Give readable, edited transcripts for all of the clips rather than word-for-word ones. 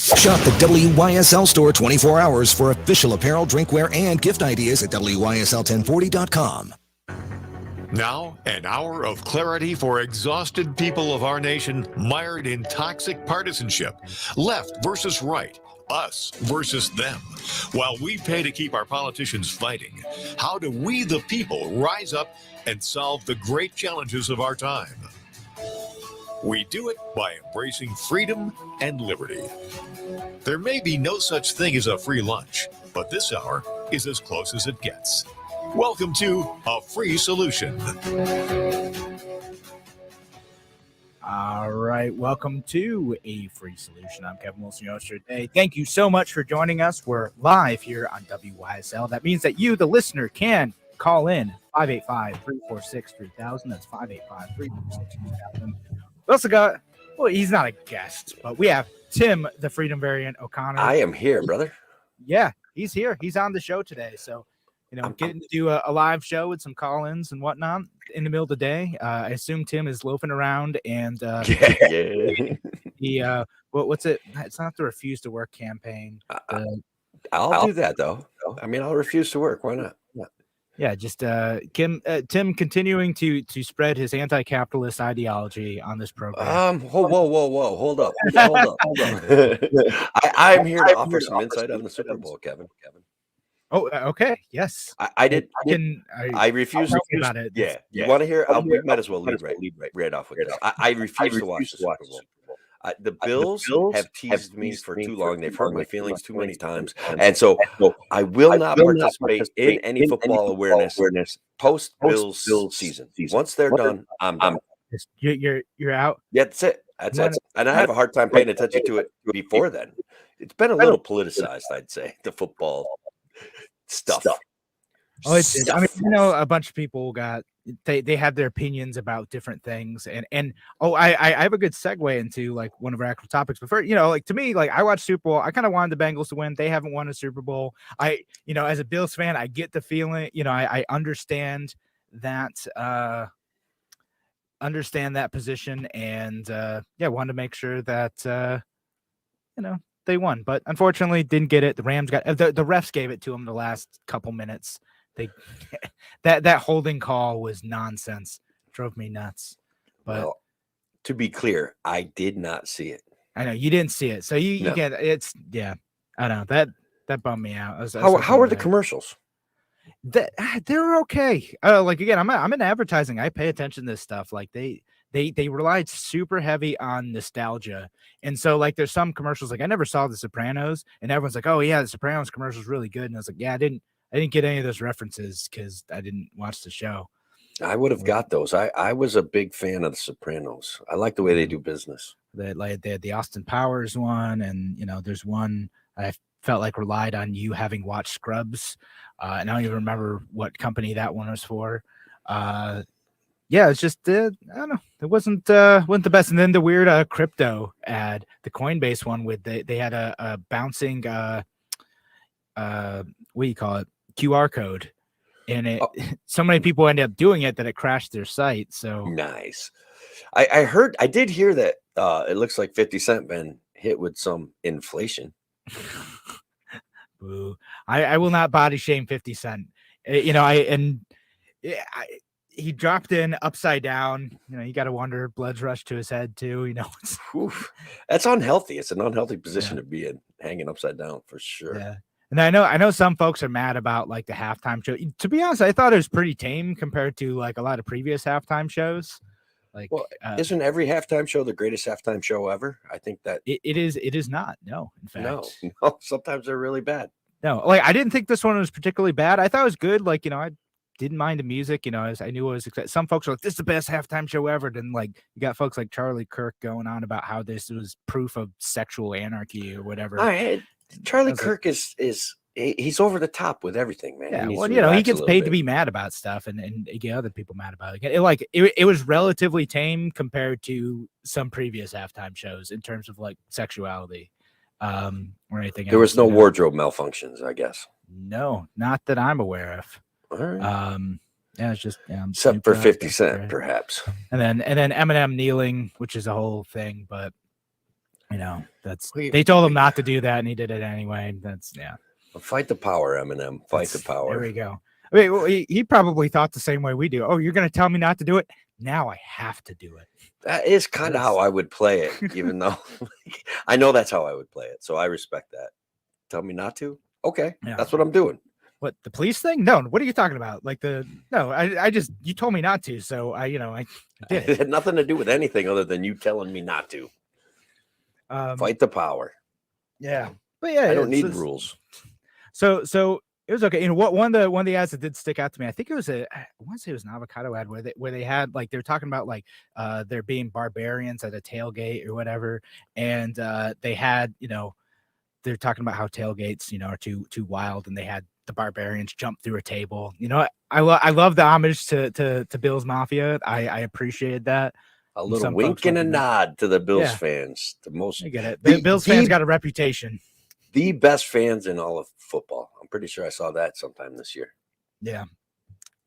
Shop the WYSL store 24 hours for official apparel, drinkware, and gift ideas at WYSL1040.com. Now, an hour of clarity for exhausted people of our nation mired in toxic partisanship. Left versus right, us versus them. While we pay to keep our politicians fighting, how do we, the people, rise up and solve the great challenges of our time? We do it by embracing freedom and liberty. There may be no such thing as a free lunch, but this hour is as close as it gets. Welcome to A Free Solution. All right, welcome to A Free Solution. I'm Kevin Wilson, your host for today. Thank you so much for joining us. We're live here on WYSL. That means that you, the listener, can call in 585-346-3000. That's 585-346-3000. We also got, well, he's not a guest, but we have Tim, the Freedom Variant O'Connor. I am here, brother. Yeah, he's here. He's on the show today. So, getting to do a live show with some call-ins and whatnot in the middle of the day. I assume Tim is loafing around and what's it? It's not the Refuse to Work campaign. I'll do that though. I mean, I'll refuse to work. Why not? Yeah, just Tim continuing to spread his anti-capitalist ideology on this program. Whoa, hold up. I'm here to offer some insight on the Super Bowl, Kevin. Oh, okay. Yes. I refuse to about it. Yeah. You want to hear? We might as well lead right off with this. I refuse to watch the Super Bowl. The Bills have teased me for too long. They've hurt my feelings too many times. And so I will not participate in any football awareness post-Bills season. Once they're done, I'm done. You're out? Yeah, that's it. That's it. And I have a hard time paying attention to it before then. It's been a little politicized, I'd say, the football stuff. Oh, it's I mean, a bunch of people they have their opinions about different things, and I have a good segue into like one of our actual topics. But first, to me, like I watched Super Bowl. I kind of wanted the Bengals to win. They haven't won a Super Bowl. As a Bills fan, I get the feeling. I understand that position, and wanted to make sure that they won, but unfortunately didn't get it. The Rams got the refs gave it to them the last couple minutes. That holding call was nonsense. Drove me nuts. But to be clear, I did not see it. I know you didn't see it, so you get it's I know that bummed me out. How are the commercials? They're okay. Again, I'm in advertising. I pay attention to this stuff. Like they relied super heavy on nostalgia. And so like there's some commercials, like I never saw The Sopranos, and everyone's like, oh yeah, The Sopranos commercial is really good. And I was like, yeah, I didn't get any of those references because I didn't watch the show. I would have got those. I was a big fan of The Sopranos. I like the way they do business. They had the Austin Powers one, and there's one I felt like relied on you having watched Scrubs. And I don't even remember what company that one was for. It's just I don't know. It wasn't the best. And then the weird crypto ad, the Coinbase one with they had a bouncing what do you call it, QR code, and it so many people ended up doing it that it crashed their site. So nice. I did hear that it looks like 50 Cent been hit with some inflation. Boo. I will not body shame 50 Cent. He dropped in upside down. You got to wonder, blood's rushed to his head too. That's unhealthy. It's an unhealthy position to be in, hanging upside down for sure. Yeah. And I know some folks are mad about like the halftime show. To be honest, I thought it was pretty tame compared to like a lot of previous halftime shows. Like, isn't every halftime show the greatest halftime show ever? I think that it is. It is not. No, in fact, no. Sometimes they're really bad. No, like I didn't think this one was particularly bad. I thought it was good. Like I didn't mind the music. I knew it was exciting. Some folks were like, "This is the best halftime show ever." Then like you got folks like Charlie Kirk going on about how this was proof of sexual anarchy or whatever. All right. Charlie Kirk is he's over the top with everything, man. Yeah, he gets paid to be mad about stuff, and get other people mad about it. It was relatively tame compared to some previous halftime shows in terms of like sexuality, or anything. There was no wardrobe malfunctions, I guess. No, not that I'm aware of. All right. It's just except for 50 Cent, perhaps. And then Eminem kneeling, which is a whole thing, but They told him not to do that, and he did it anyway. Fight the power, Eminem. Fight the power. There we go. I mean, well, he probably thought the same way we do. Oh, you're going to tell me not to do it? Now I have to do it. That is kind of how I would play it, even though I know that's how I would play it. So I respect that. Tell me not to? Okay, that's what I'm doing. What, the police thing? No, what are you talking about? I just, you told me not to, so I did. It had nothing to do with anything other than you telling me not to. Fight the power. Yeah, but yeah, I don't need rules. So it was okay. One of the ads that did stick out to me, I think it was I want to say it was an avocado ad where they had they were talking about there being barbarians at a tailgate or whatever, and they had they're talking about how tailgates are too wild, and they had the barbarians jump through a table. I love the homage to Bills Mafia. I appreciated that. A little wink and a nod to the Bills fans. The most I get it. The Bills fans got a reputation. The best fans in all of football. I'm pretty sure I saw that sometime this year. Yeah.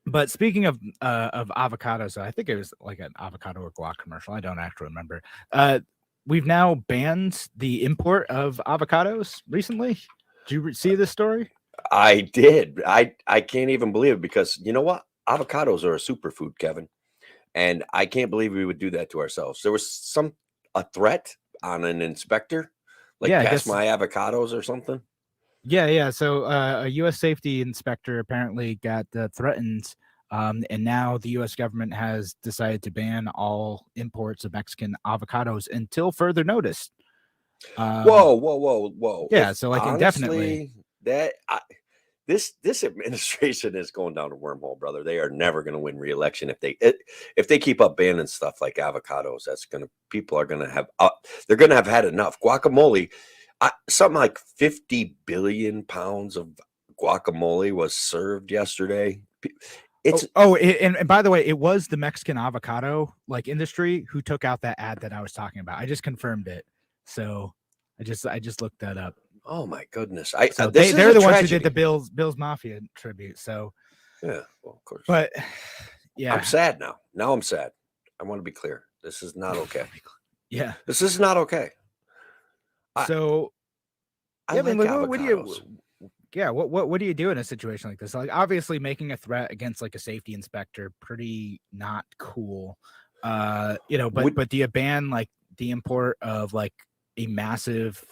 But speaking of avocados, I think it was like an avocado or guac commercial. I don't actually remember. We've now banned the import of avocados recently. Did you see this story? I did. I can't even believe it because you know what? Avocados are a superfood, Kevin. And I can't believe we would do that to ourselves. There was a threat on an inspector, pass my avocados or something. Yeah. So a U.S. safety inspector apparently got threatened, and now the U.S. government has decided to ban all imports of Mexican avocados until further notice. Whoa! Yeah, so indefinitely. This administration is going down a wormhole, brother. They are never going to win re-election if they keep up banning stuff like avocados. People are going to have they're going to have had enough. Guacamole, something like 50 billion pounds of guacamole was served yesterday. And by the way, it was the Mexican avocado industry who took out that ad that I was talking about. I just confirmed it, so I just looked that up. Oh my goodness! They're the ones who did the Bills Mafia tribute. So yeah, well, of course. But yeah, I'm sad now. Now I'm sad. I want to be clear. This is not okay. Yeah, this is not okay. So what do you? Yeah, what do you do in a situation like this? Obviously, making a threat against a safety inspector, pretty not cool. But do you ban the import of a massive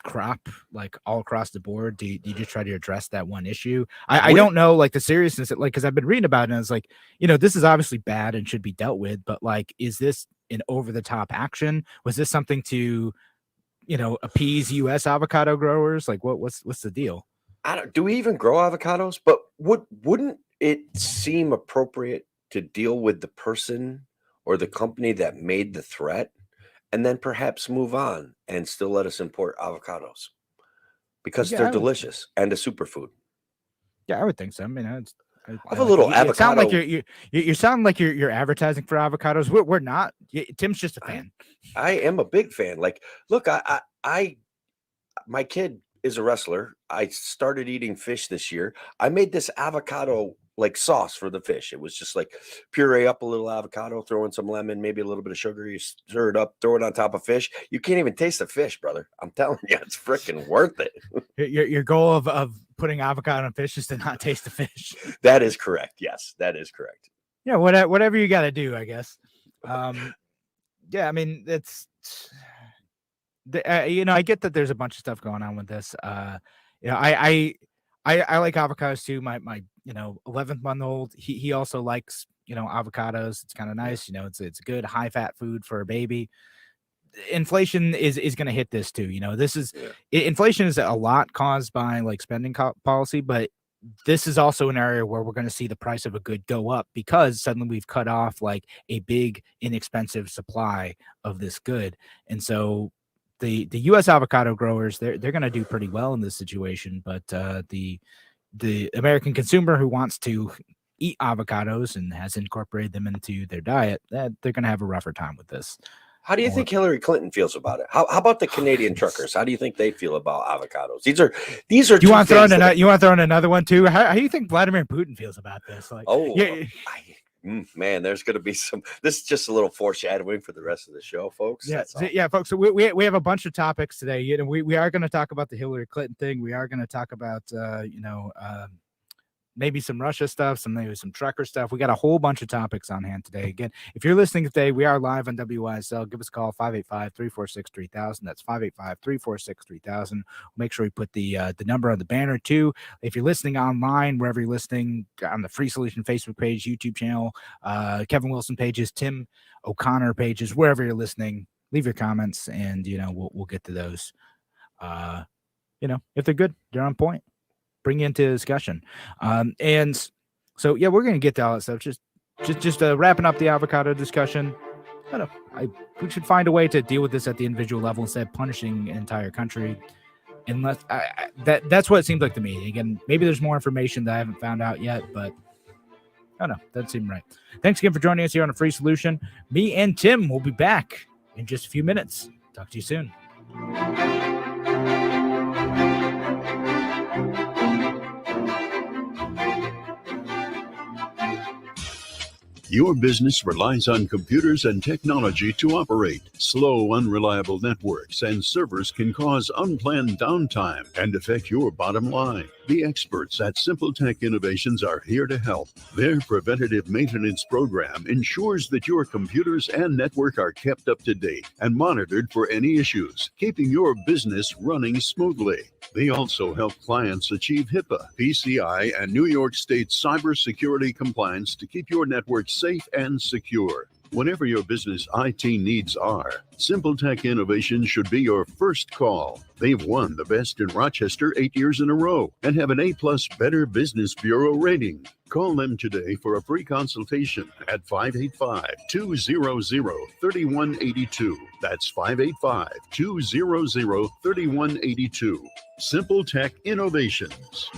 crop all across the board? Do you just try to address that one issue? I don't know the seriousness because I've been reading about it, and it's this is obviously bad and should be dealt with, but is this an over-the-top action? Was this something to appease US avocado growers? What's the deal? Do we even grow avocados? But wouldn't it seem appropriate to deal with the person or the company that made the threat and then perhaps move on and still let us import avocados because they're delicious and a superfood? Yeah, I would think so. I mean, I have a little avocado. It sound like you sound like you're advertising for avocados. We're not. Tim's just a fan. I am a big fan. Look, my kid is a wrestler. I started eating fish this year. I made this avocado sauce for the fish. It was just puree up a little avocado, throw in some lemon, maybe a little bit of sugar. You stir it up, throw it on top of fish. You can't even taste the fish, brother. I'm telling you, it's freaking worth it. Your goal of putting avocado on fish is to not taste the fish. That is correct. Yes, that is correct. Yeah, whatever you got to do, I guess. Yeah, I mean, it's I get that there's a bunch of stuff going on with this. I like avocados too. My 11-month-old, he also likes avocados. It's kind of nice. It's a good high fat food for a baby. Inflation is going to hit this too. Inflation is a lot caused by spending policy, but this is also an area where we're going to see the price of a good go up because suddenly we've cut off a big inexpensive supply of this good. And so the US avocado growers, they're going to do pretty well in this situation, but the American consumer who wants to eat avocados and has incorporated them into their diet, they're going to have a rougher time with this. How do you think Hillary Clinton feels about it? How about the Canadian truckers? How do you think they feel about avocados? These are. Do you want to throw in another one too? How do you think Vladimir Putin feels about this? Man, there's going to be some. This is just a little foreshadowing for the rest of the show, folks. Yeah, folks. So we have a bunch of topics today. You know, we are going to talk about the Hillary Clinton thing. We are going to talk about maybe some Russia stuff, maybe some trucker stuff. We got a whole bunch of topics on hand today. Again, if you're listening today, we are live on WYSL. Give us a call, 585-346-3000. That's 585-346-3000. Make sure we put the number on the banner too. If you're listening online, wherever you're listening, on the Free Solution Facebook page, YouTube channel, Kevin Wilson pages, Tim O'Connor pages, wherever you're listening, leave your comments and, we'll get to those. If they're good, they're on point. Bring you into discussion. And so, we're going to get to all that stuff. Just wrapping up the avocado discussion. We should find a way to deal with this at the individual level instead of punishing an entire country. Unless that's what it seems like to me. Again, maybe there's more information that I haven't found out yet, but I don't know. Doesn't seem right. Thanks again for joining us here on A Free Solution. Me and Tim will be back in just a few minutes. Talk to you soon. Your business relies on computers and technology to operate. Slow, unreliable networks and servers can cause unplanned downtime and affect your bottom line. The experts at Simple Tech Innovations are here to help. Their preventative maintenance program ensures that your computers and network are kept up to date and monitored for any issues, keeping your business running smoothly. They also help clients achieve HIPAA, PCI, and New York State cybersecurity compliance to keep your network safe and secure. Whatever your business IT needs are, Simple Tech Innovations should be your first call. They've won the Best in Rochester 8 years in a row and have an A+ Better Business Bureau rating. Call them today for a free consultation at 585-200-3182. That's 585-200-3182. Simple Tech Innovations.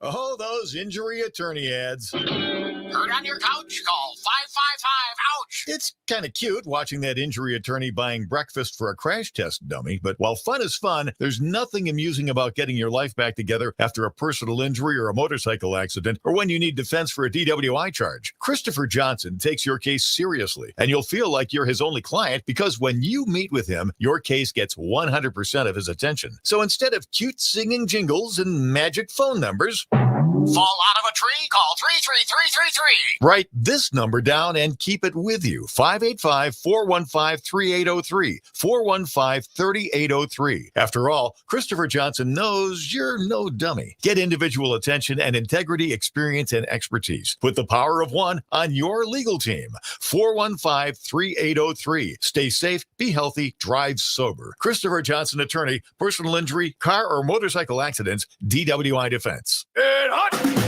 Oh, those injury attorney ads. Hurt on your couch? Call 555-OUCH. It's kind of cute watching that injury attorney buying breakfast for a crash test dummy, but while fun is fun, there's nothing amusing about getting your life back together after a personal injury or a motorcycle accident, or when you need defense for a DWI charge. Christopher Johnson takes your case seriously, and you'll feel like you're his only client because when you meet with him, your case gets 100% of his attention. So instead of cute singing jingles and magic phone numbers, fall out of a tree? Call 33333. Write this number down and keep it with you. 585-415-3803. 415-3803. After all, Christopher Johnson knows you're no dummy. Get individual attention and integrity, experience, and expertise. Put the power of one on your legal team. 415-3803. Stay safe, be healthy, drive sober. Christopher Johnson, attorney, personal injury, car or motorcycle accidents, DWI defense.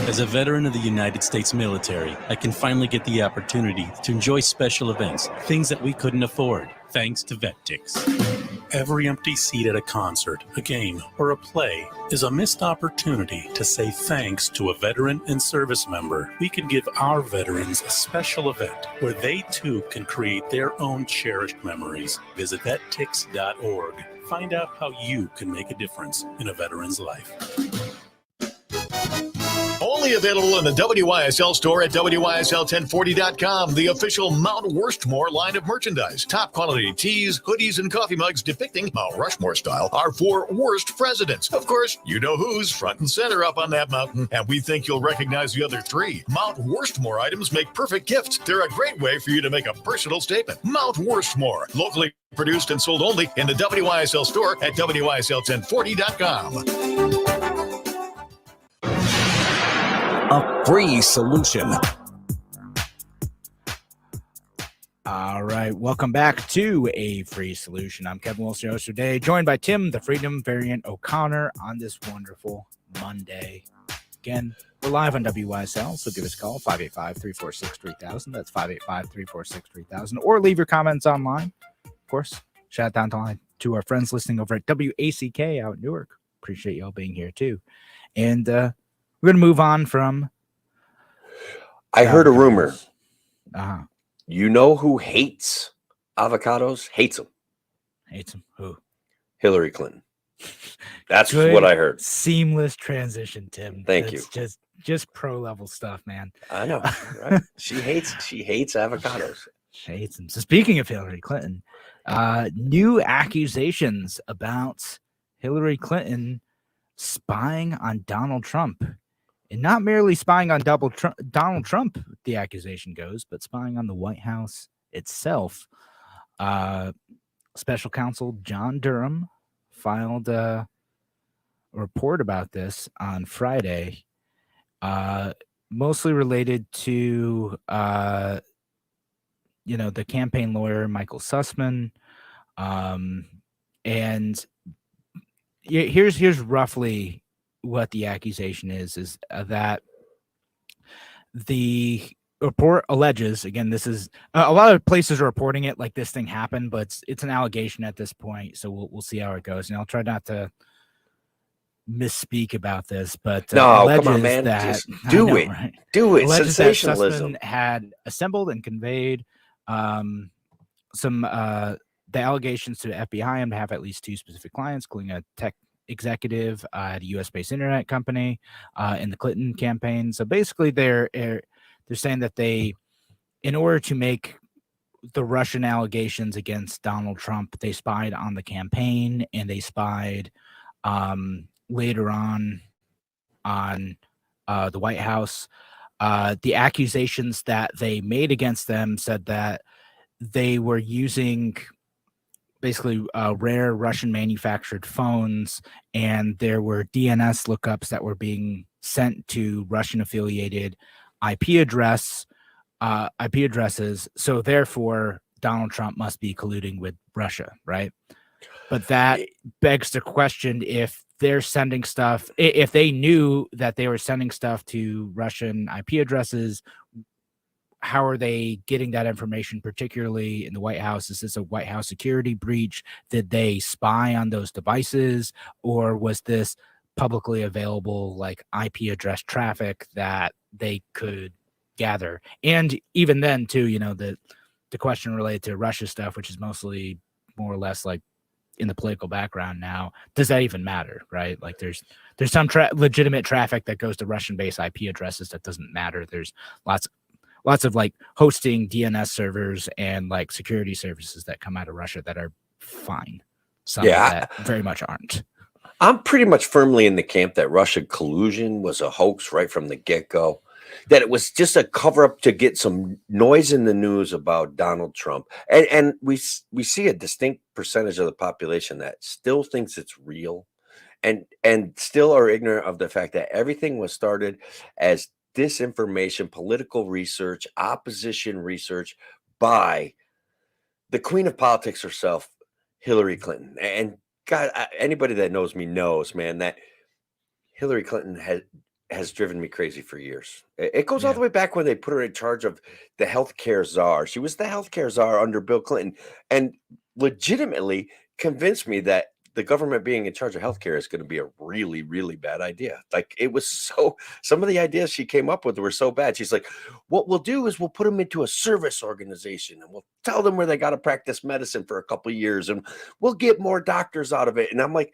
As a veteran of the United States military, I can finally get the opportunity to enjoy special events, things that we couldn't afford, thanks to VetTix. Every empty seat at a concert, a game, or a play is a missed opportunity to say thanks to a veteran and service member. We can give our veterans a special event where they too can create their own cherished memories. Visit vettix.org. Find out how you can make a difference in a veteran's life. Only available in the WYSL store at WYSL1040.com, the official Mount Worstmore line of merchandise. Top quality tees, hoodies, and coffee mugs depicting Mount Rushmore style are for worst presidents. Of course, you know who's front and center up on that mountain, and we think you'll recognize the other three. Mount Worstmore items make perfect gifts. They're a great way for you to make a personal statement. Mount Worstmore, locally produced and sold only in the WYSL store at WYSL1040.com. A free solution. All right, welcome back to A Free Solution. I'm Kevin Wilson, your host today, joined by Tim, the Freedom Variant O'Connor, on this wonderful Monday. Again, we're live on WYSL, so give us a call, 585-346-3000. That's 585-346-3000. Or leave your comments online. Of course, shout out down to our friends listening over at WACK out in Newark. Appreciate y'all being here, too. And we're going to move on from... I heard a rumor. Uh-huh. You know who hates avocados? Hates them. Hates them. Who? Hillary Clinton. That's Good, what I heard. Seamless transition, Tim. Thank you. Just pro level stuff, man. I know. Right? She hates avocados. She hates them. So speaking of Hillary Clinton, new accusations about Hillary Clinton spying on Donald Trump. And not merely spying on Donald Trump, the accusation goes, but spying on the White House itself. Special counsel John Durham filed a report about this on Friday, mostly related to, the campaign lawyer, Michael Sussman. And here's roughly what the accusation is that the report alleges, again, this is a lot of places are reporting it like this thing happened, but it's an allegation at this point, so we'll see how it goes. And I'll try not to misspeak about this, but no, alleges come on, man. that Just do it. right? Do it. Alleges Sensationalism. that Sussman had assembled and conveyed the allegations to the FBI on behalf of at least two specific clients, including a tech executive at a U.S.-based internet company in the Clinton campaign. So basically, they're saying that they, in order to make the Russian allegations against Donald Trump, they spied on the campaign and they spied later on the White House. The accusations that they made against them said that they were using basically rare Russian manufactured phones, and there were DNS lookups that were being sent to Russian affiliated IP addresses. So therefore, Donald Trump must be colluding with Russia, right? But that begs the question, if they're sending stuff, if they knew that they were sending stuff to Russian IP addresses, how are they getting that information, particularly in the White House? Is this a White House security breach? Did they spy on those devices? Or was this publicly available, like IP address traffic that they could gather? And even then, too, the question related to Russia stuff, which is mostly more or less like in the political background now, does that even matter, right? Like there's some legitimate traffic that goes to Russian-based IP addresses that doesn't matter. There's lots of like hosting DNS servers and like security services that come out of Russia that are fine. Some that very much aren't. I'm pretty much firmly in the camp that Russian collusion was a hoax right from the get-go, that it was just a cover-up to get some noise in the news about Donald Trump. And we see a distinct percentage of the population that still thinks it's real and still are ignorant of the fact that everything was started as disinformation, political research, opposition research by the queen of politics herself, Hillary Clinton. And God, anybody that knows me knows, man, that Hillary Clinton has driven me crazy for years. It goes all the way back when they put her in charge of the healthcare czar. She was the healthcare czar under Bill Clinton, and legitimately convinced me that the government being in charge of healthcare is going to be a really, really bad idea. Like, it was some of the ideas she came up with were so bad. She's like, what we'll do is we'll put them into a service organization and we'll tell them where they got to practice medicine for a couple of years and we'll get more doctors out of it. And I'm like,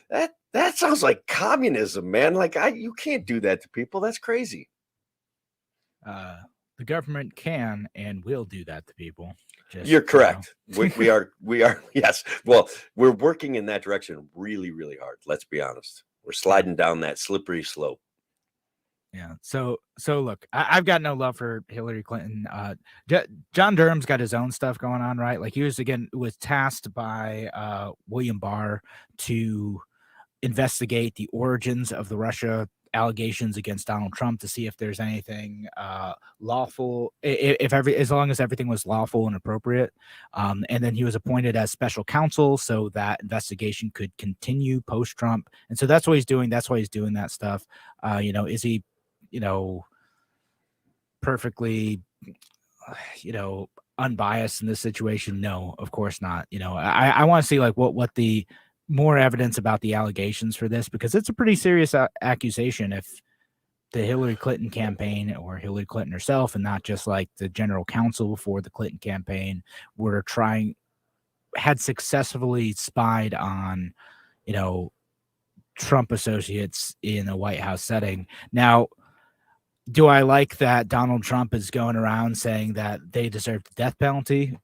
that sounds like communism, man. Like, you can't do that to people. That's crazy. The government can and will do that to people. You're correct. We are. Yes. Well, we're working in that direction really, really hard. Let's be honest. We're sliding down that slippery slope. Yeah. So look, I've got no love for Hillary Clinton. John Durham's got his own stuff going on, right? Like, he was tasked by William Barr to investigate the origins of the Russia allegations against Donald Trump to see if there's anything lawful, as long as everything was lawful and appropriate. And then he was appointed as special counsel so that investigation could continue post-Trump. And so that's what he's doing. That's why he's doing that stuff. Is he, perfectly, unbiased in this situation? No, of course not. I want to see like what the more evidence about the allegations for this, because it's a pretty serious accusation if the Hillary Clinton campaign or Hillary Clinton herself, and not just like the general counsel for the Clinton campaign, had successfully spied on, Trump associates in a White House setting. Now, do I like that Donald Trump is going around saying that they deserve the death penalty?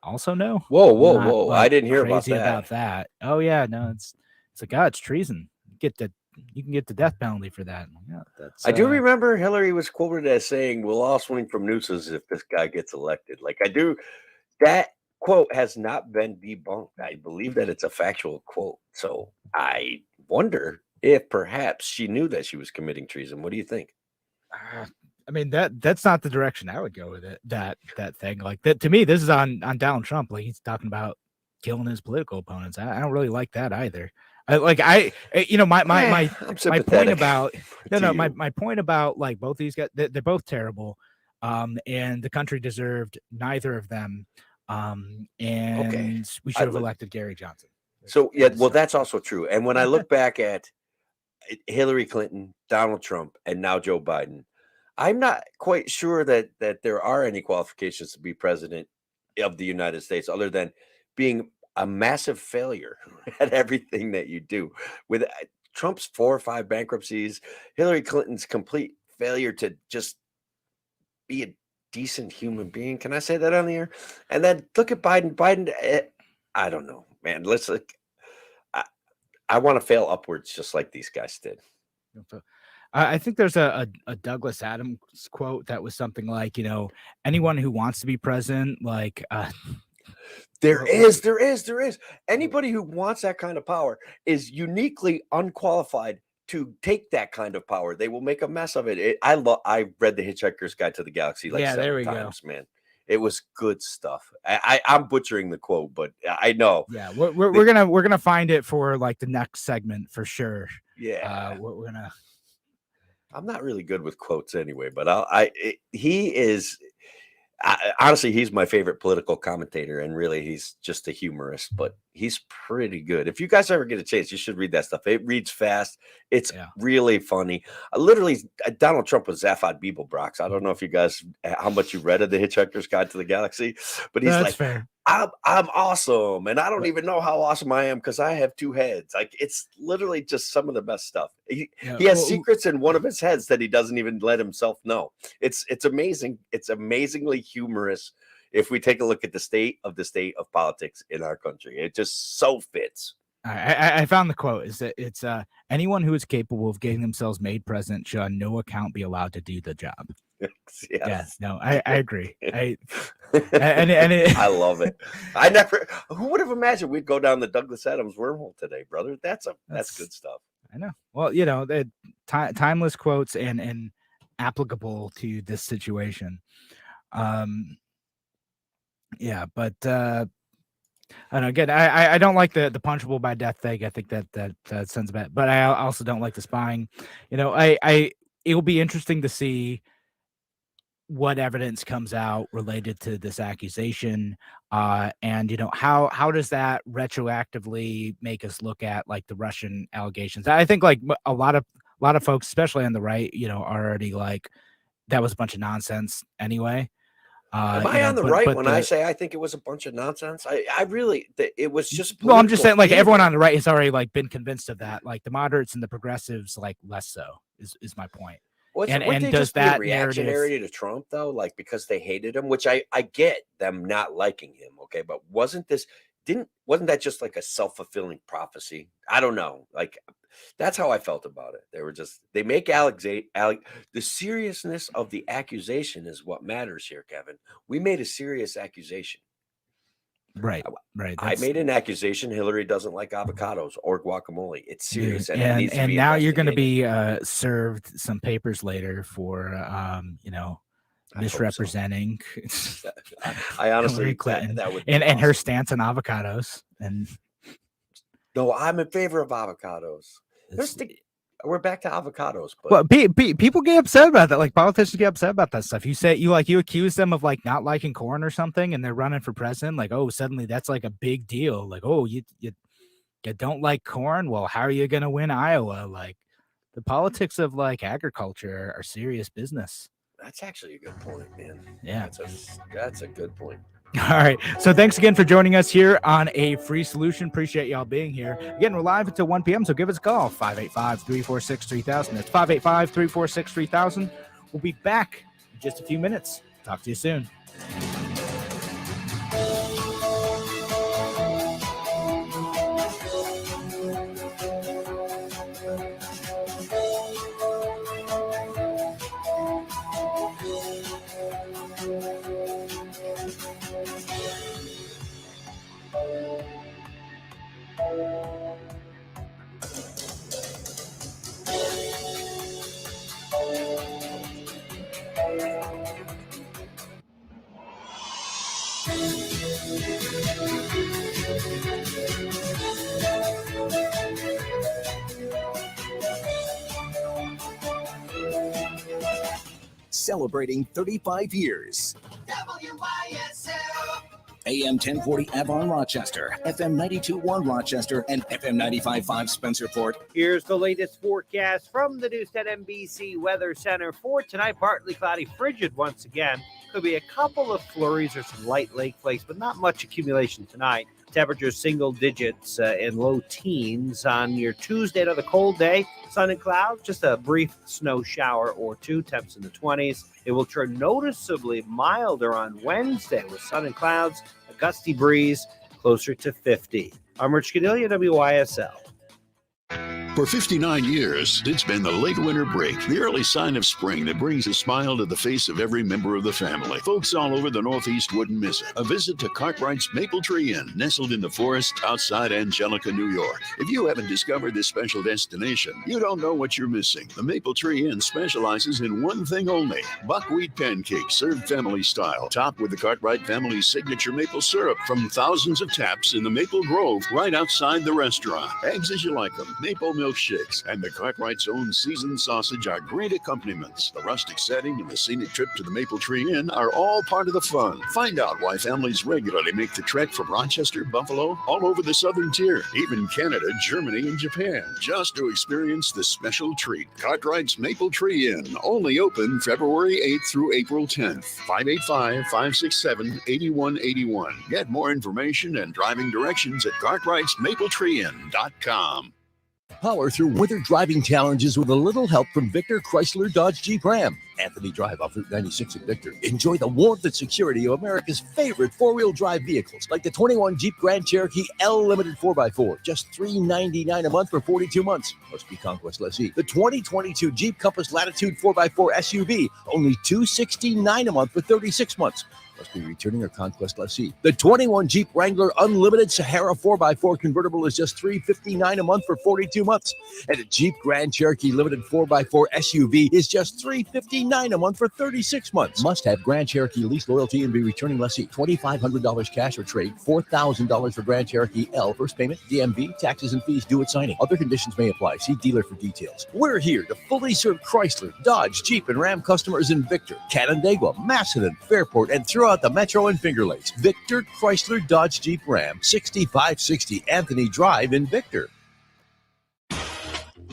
Also, no. Whoa! I didn't hear crazy about that. Oh yeah, no, it's like, God, it's treason. You can get the death penalty for that. Yeah, that's. I do remember Hillary was quoted as saying, "We'll all swing from nooses if this guy gets elected." Like I do. That quote has not been debunked. I believe that it's a factual quote. So I wonder if perhaps she knew that she was committing treason. What do you think? I mean, that's not the direction I would go with it. That thing, like that, to me, this is on Donald Trump. Like, he's talking about killing his political opponents. I don't really like that either. My point about my point about, like, both these guys, they're both terrible, and the country deserved neither of them, and we should have elected Gary Johnson. So yeah, well, that's also true. And when I look back at Hillary Clinton, Donald Trump, and now Joe Biden, I'm not quite sure that there are any qualifications to be president of the United States other than being a massive failure at everything that you do. With Trump's 4 or 5 bankruptcies, Hillary Clinton's complete failure to just be a decent human being. Can I say that on the air? And then look at Biden. I don't know, man. Let's look. I want to fail upwards just like these guys did. I think there's a Douglas Adams quote that was something like, anyone who wants to be president, like, there is. Anybody who wants that kind of power is uniquely unqualified to take that kind of power. They will make a mess of it. I read The Hitchhiker's Guide to the Galaxy like 7 times, man. It was good stuff. I'm butchering the quote, but I know. Yeah, we're gonna find it for like the next segment for sure. Yeah, we're gonna. I'm not really good with quotes anyway, but he is. Honestly, he's my favorite political commentator, and really, he's just a humorist, but he's pretty good. If you guys ever get a chance, you should read that stuff. It reads fast. It's really funny. Literally, Donald Trump was Zaphod Beeblebrox. I don't know if you guys, how much you read of The Hitchhiker's Guide to the Galaxy, but he's like, fair. I'm awesome, and I don't even know how awesome I am because I have 2 heads. Like, it's literally just some of the best stuff. He has secrets in one of his heads that he doesn't even let himself know. It's amazing. It's amazingly humorous. If we take a look at the state of politics in our country, it just so fits. I found the quote is that it's anyone who is capable of getting themselves made president should on no account be allowed to do the job. Yes. Yeah, no, I agree. I love it. Who would have imagined we'd go down the Douglas Adams wormhole today, brother? That's good stuff. I know. Well, the timeless quotes and applicable to this situation. Yeah, but I don't know, again, I don't like the punchable by death thing. I think that sounds bad, but I also don't like the spying. It'll be interesting to see what evidence comes out related to this accusation, and how does that retroactively make us look at like the Russian allegations? I think like a lot of folks, especially on the right, are already like, that was a bunch of nonsense anyway. Am I on the right when I say I think it was a bunch of nonsense? I really, it was just. Well, I'm just saying, like, everyone on the right has already like been convinced of that. Like the moderates and the progressives, like, less so. Is my point. And does that reactionary to Trump though? Like, because they hated him, which I get them not liking him. Okay, but wasn't that just like a self-fulfilling prophecy? I don't know. Like, that's how I felt about it. They make the seriousness of the accusation is what matters here, Kevin. We made a serious accusation. Right. I made an accusation. Hillary doesn't like avocados or guacamole. It's serious, and now you're going to be served some papers later for misrepresenting. I honestly, Clinton and her stance on avocados. And no, I'm in favor of avocados. We're back to avocados, but well, people get upset about that. Like, politicians get upset about that stuff. You accuse them of like not liking corn or something, and they're running for president. Like, oh, suddenly that's like a big deal. Like, oh, you don't like corn? Well, how are you going to win Iowa? Like, the politics of like agriculture are serious business. That's actually a good point, man. Yeah, that's a good point. All right. So thanks again for joining us here on A Free Solution. Appreciate y'all being here. Again, we're live until 1 p.m., so give us a call, 585-346-3000. That's 585-346-3000. We'll be back in just a few minutes. Talk to you soon. Celebrating 35 years. WYSL. AM 1040 Avon Rochester, FM 92.1 Rochester, and FM 95.5 Spencerport. Here's the latest forecast from the Newstead NBC Weather Center for tonight. Partly cloudy, frigid once again. Could be a couple of flurries or some light lake flakes, but not much accumulation tonight. Temperatures single digits and low teens on your Tuesday. Another cold day, sun and clouds, just a brief snow shower or two, temps in the 20s. It will turn noticeably milder on Wednesday with sun and clouds, a gusty breeze closer to 50. I'm Rich Cadillo, WYSL. For 59 years, it's been the late winter break, the early sign of spring that brings a smile to the face of every member of the family. Folks all over the Northeast wouldn't miss it. A visit to Cartwright's Maple Tree Inn, nestled in the forest outside Angelica, New York. If you haven't discovered this special destination, you don't know what you're missing. The Maple Tree Inn specializes in one thing only: buckwheat pancakes served family style, topped with the Cartwright family's signature maple syrup from thousands of taps in the Maple Grove right outside the restaurant. Eggs as you like them, maple milkshakes, and the Cartwright's own seasoned sausage are great accompaniments. The rustic setting and the scenic trip to the Maple Tree Inn are all part of the fun. Find out why families regularly make the trek from Rochester, Buffalo, all over the southern tier, even Canada, Germany, and Japan, just to experience this special treat. Cartwright's Maple Tree Inn, only open February 8th through April 10th. 585-567-8181. Get more information and driving directions at cartwrightsmapletreeinn.com. Power through winter driving challenges with a little help from Victor Chrysler Dodge Jeep Ram. Anthony Drive off Route 96 in Victor. Enjoy the warmth and security of America's favorite four-wheel drive vehicles, like the 21 Jeep Grand Cherokee L Limited 4x4, just $399 a month for 42 months. Must be Conquest lessee. The 2022 Jeep Compass Latitude 4x4 SUV, only $269 a month for 36 months. Must be returning or Conquest lessee. The 21 Jeep Wrangler Unlimited Sahara 4x4 convertible is just $359 a month for 42 months. And the Jeep Grand Cherokee Limited 4x4 SUV is just $359 a month for 36 months. Must have Grand Cherokee lease loyalty and be returning lessee. $2,500 cash or trade. $4,000 for Grand Cherokee L. First payment, DMV, taxes and fees due at signing. Other conditions may apply. See dealer for details. We're here to fully serve Chrysler, Dodge, Jeep, and Ram customers in Victor, Canandaigua, Macedon, Fairport, and throughout the Metro and Finger Lakes. Victor Chrysler Dodge Jeep Ram, 6560 Anthony Drive in Victor.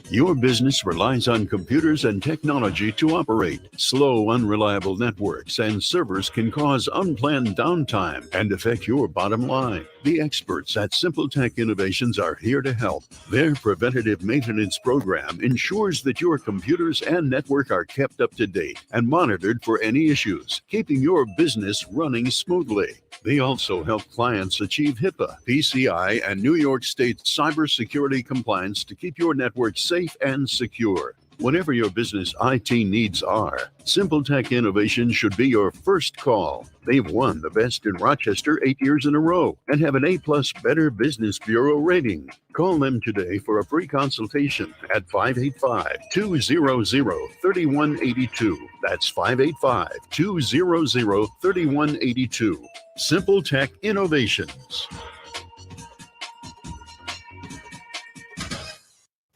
Your business relies on computers and technology to operate. Slow, unreliable networks and servers can cause unplanned downtime and affect your bottom line. The experts at Simple Tech Innovations are here to help. Their preventative maintenance program ensures that your computers and network are kept up to date and monitored for any issues, keeping your business running smoothly. They also help clients achieve HIPAA, PCI, and New York State cybersecurity compliance to keep your network safe and secure. Whatever your business IT needs are, Simple Tech Innovation should be your first call. They've won the best in Rochester 8 years in a row and have an A+ Better Business Bureau rating. Call them today for a free consultation at 585-200-3182. That's 585-200-3182. Simple Tech Innovations.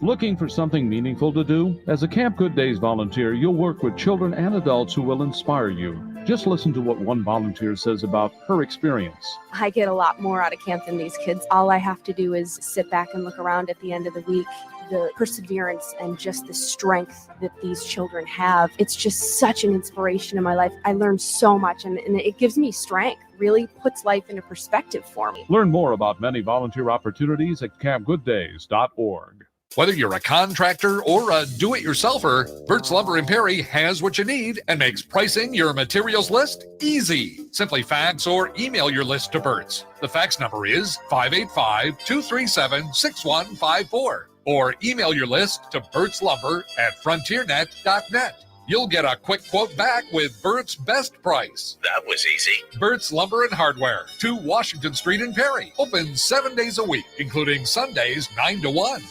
Looking for something meaningful to do? As a Camp Good Days volunteer, you'll work with children and adults who will inspire you. Just listen to what one volunteer says about her experience. I get a lot more out of camp than these kids. All I have to do is sit back and look around at the end of the week. the perseverance and just the strength that these children have. It's just such an inspiration in my life. I learned so much, and it gives me strength, really puts life into perspective for me. Learn more about many volunteer opportunities at campgooddays.org. Whether you're a contractor or a do-it-yourselfer, Burt's Lumber in Perry has what you need and makes pricing your materials list easy. Simply fax or email your list to Burt's. The fax number is 585-237-6154. Or email your list to burtslumber@frontiernet.net. You'll get a quick quote back with Burt's best price. That was easy. Burt's Lumber and Hardware, 2 Washington Street in Perry. Open 7 days a week, including Sundays 9 to 1.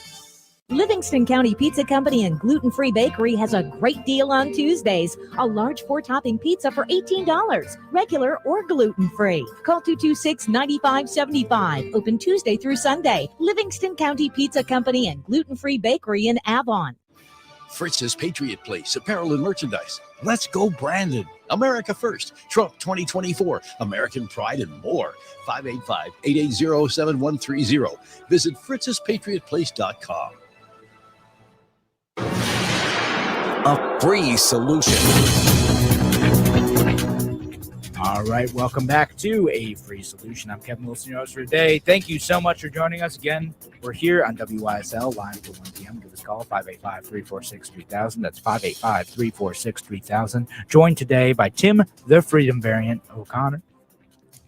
Livingston County Pizza Company and Gluten Free Bakery has a great deal on Tuesdays. A large 4-topping pizza for $18, regular or gluten-free. Call 226-9575. Open Tuesday through Sunday. Livingston County Pizza Company and Gluten Free Bakery in Avon. Fritz's Patriot Place, apparel and merchandise. Let's go, Brandon. America First, Trump 2024, American Pride, and more. 585-880-7130. Visit fritzspatriotplace.com. A free solution. All right, welcome back to A Free Solution. I'm Kevin Wilson, your host for today. Thank you so much for joining us again. We're here on WYSL live till 1 p.m. Give us a call, 585-346-3000. That's 585-346-3000. Joined today by Tim, the Freedom Variant O'Connor.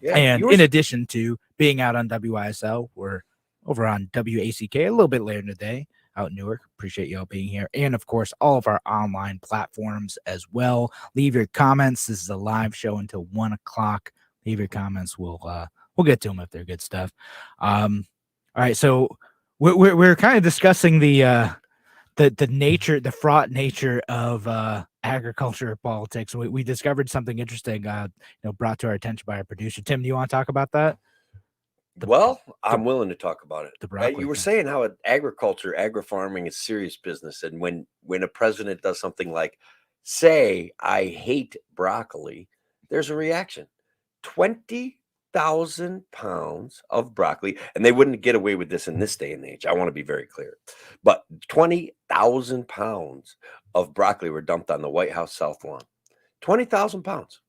Yeah, and in addition to being out on WYSL, we're over on WACK a little bit later in the day. Out in Newark. Appreciate you all being here. And of course, all of our online platforms as well. Leave your comments. This is a live show until 1 o'clock. Leave your comments. We'll get to them if they're good stuff. All right. So we're kind of discussing the nature, the fraught nature of agriculture politics. We discovered something interesting, brought to our attention by our producer. Tim, do you want to talk about that? I'm willing to talk about it. You were saying how agriculture, agri-farming is serious business. And when a president does something like say, I hate broccoli, there's a reaction. 20,000 pounds of broccoli. And they wouldn't get away with this in this day and age. I want to be very clear. But 20,000 pounds of broccoli were dumped on the White House South Lawn. 20,000 pounds.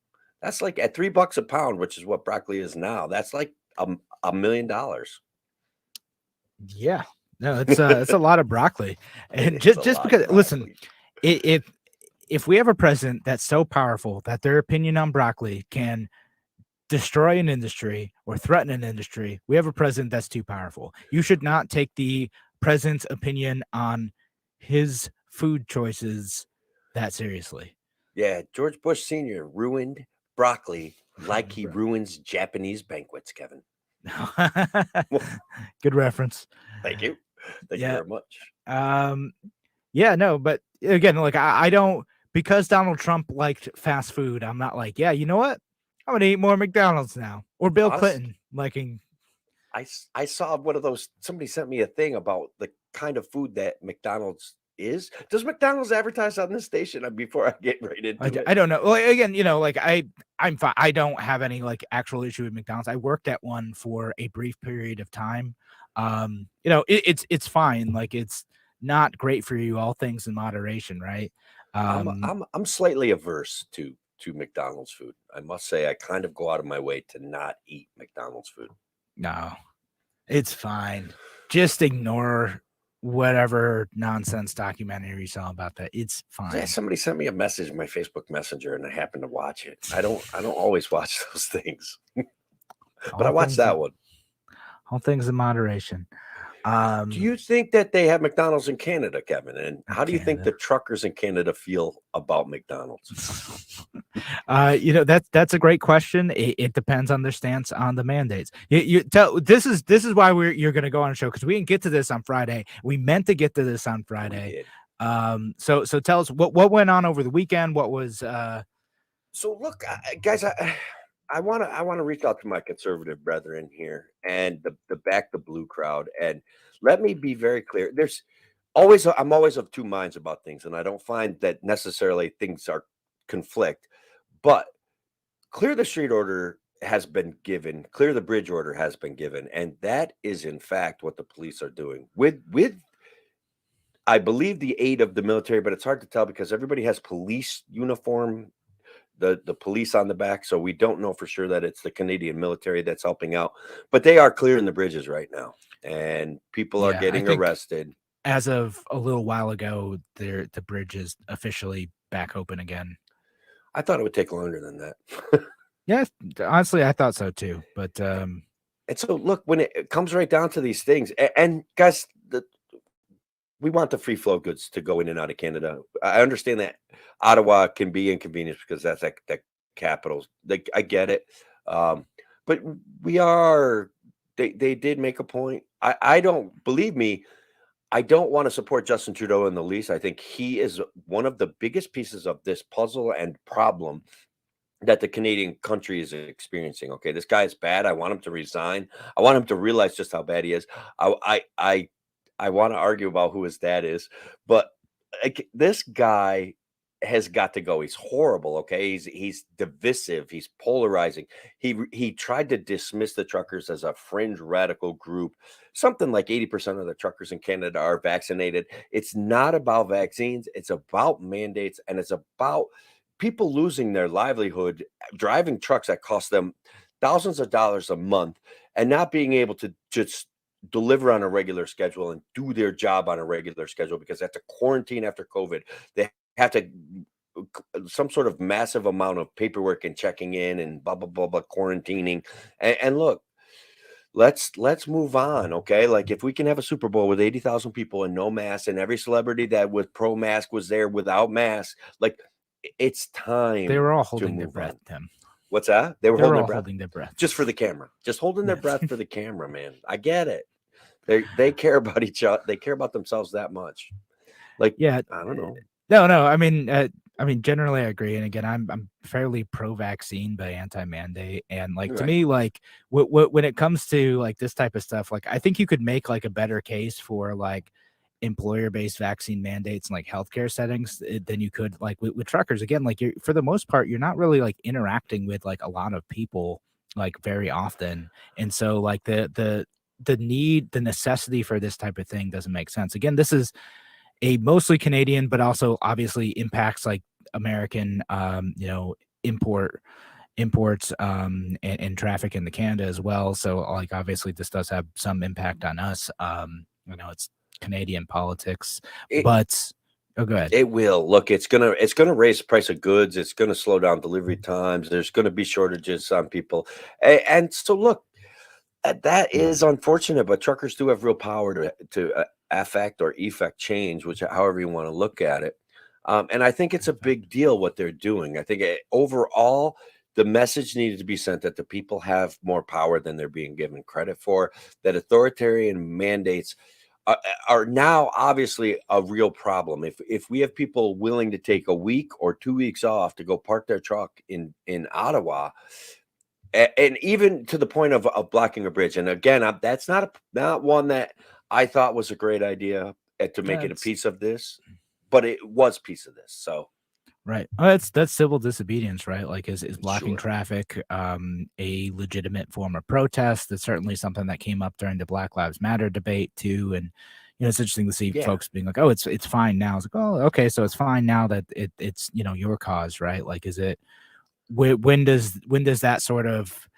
That's like at $3 a pound, which is what broccoli is now. That's like $1 million. Yeah, no, it's a lot of broccoli, and just because listen, if we have a president that's so powerful that their opinion on broccoli can destroy an industry or threaten an industry, we have a president that's too powerful. You should not take the president's opinion on his food choices that seriously. Yeah, George Bush Sr. ruined broccoli like he ruins Japanese banquets, Kevin. Good reference. Thank you. Thank you very much. Yeah, no, but again, like I don't, because Donald Trump liked fast food, I'm not like, yeah, you know what? I'm gonna eat more McDonald's now. Or Bill Clinton liking. I saw one of those. Somebody sent me a thing about the kind of food that McDonald's is. Does McDonald's advertise on this station? Before I get right into it, I don't know. Well, again, like I'm fine. I don't have any like actual issue with McDonald's. I worked at one for a brief period of time. It's fine. Like it's not great for you. All things in moderation, right? I'm slightly averse to McDonald's food. I must say, I kind of go out of my way to not eat McDonald's food. No, it's fine. Just ignore whatever nonsense documentary you saw about that. It's fine. Yeah, somebody sent me a message in my Facebook Messenger, and I happened to watch it. I don't always watch those things, but I watched that one. All things in moderation. Do you think that they have McDonald's in Canada, Kevin? And how do you think the truckers in Canada feel about McDonald's? That's a great question. It depends on their stance on the mandates. This is why you're going to go on a show, because we didn't get to this on Friday. We meant to get to this on Friday. So tell us what went on over the weekend. What was So look, guys, I want to reach out to my conservative brethren here and the Back the Blue crowd, and let me be very clear. I'm always of two minds about things, and I don't find that necessarily things are conflict. But clear the street order has been given, clear the bridge order has been given, and that is in fact what the police are doing with I believe the aid of the military, but it's hard to tell because everybody has police uniform, the police on the back, so we don't know for sure that it's the Canadian military that's helping out. But they are clearing the bridges right now, and people are getting arrested. As of a little while ago, the bridge is officially back open again. I thought it would take longer than that. Yeah, honestly, I thought so too. But and so look, when it comes right down to these things, and guys, we want the free flow of goods to go in and out of Canada. I understand that Ottawa can be inconvenienced because that's that capital. I get it, but they did make a point. I don't believe me. I don't want to support Justin Trudeau in the least. I think he is one of the biggest pieces of this puzzle and problem that the Canadian country is experiencing. Okay, this guy is bad. I want him to resign. I want him to realize just how bad he is. I want to argue about who his dad is, but this guy has got to go. He's horrible. Okay, he's divisive. He's polarizing. He tried to dismiss the truckers as a fringe radical group. Something like 80% of the truckers in Canada are vaccinated. It's not about vaccines. It's about mandates, and it's about people losing their livelihood driving trucks that cost them thousands of dollars a month and not being able to just deliver on a regular schedule and do their job on a regular schedule because they have to quarantine after COVID. They have to some sort of massive amount of paperwork and checking in and blah, blah, blah, blah, quarantining. And look, let's move on. Okay. Like if we can have a Super Bowl with 80,000 people and no mask and every celebrity that was pro mask was there without mask, like it's time. They were all holding their breath, Tim. What's that? They were holding their breath just for the camera, just holding their breath for the camera, man. I get it. They care about each other. They care about themselves that much. Like, yeah, I don't know. No. I mean, generally I agree. And again, I'm fairly pro-vaccine but anti-mandate. And like to me, like when it comes to like this type of stuff, like I think you could make like a better case for like employer-based vaccine mandates and like healthcare settings than you could like with truckers. Again, like you're for the most part, you're not really like interacting with like a lot of people like very often. And so like the necessity for this type of thing doesn't make sense. Again, this is a mostly Canadian, but also obviously impacts like American, imports and traffic into Canada as well. So like obviously this does have some impact on us. It's Canadian politics, but go ahead. It will. Look, it's gonna raise the price of goods. It's gonna slow down delivery times. There's gonna be shortages on people, and so look. That is unfortunate, but truckers do have real power to affect or effect change, which however you want to look at it. And I think it's a big deal what they're doing. I think overall, the message needed to be sent that the people have more power than they're being given credit for, that authoritarian mandates are now obviously a real problem. If we have people willing to take a week or 2 weeks off to go park their truck in Ottawa, and even to the point of blocking a bridge. And again, that's not one that I thought was a great idea to make it a piece of this, but it was a piece of this. So, right. Oh, that's civil disobedience, right? Like is blocking traffic a legitimate form of protest? That's certainly something that came up during the Black Lives Matter debate too. And it's interesting to see folks being like, "Oh, it's fine now." It's like, "Oh, okay, so it's fine now that it's your cause, right?" Like, is it? When does that sort of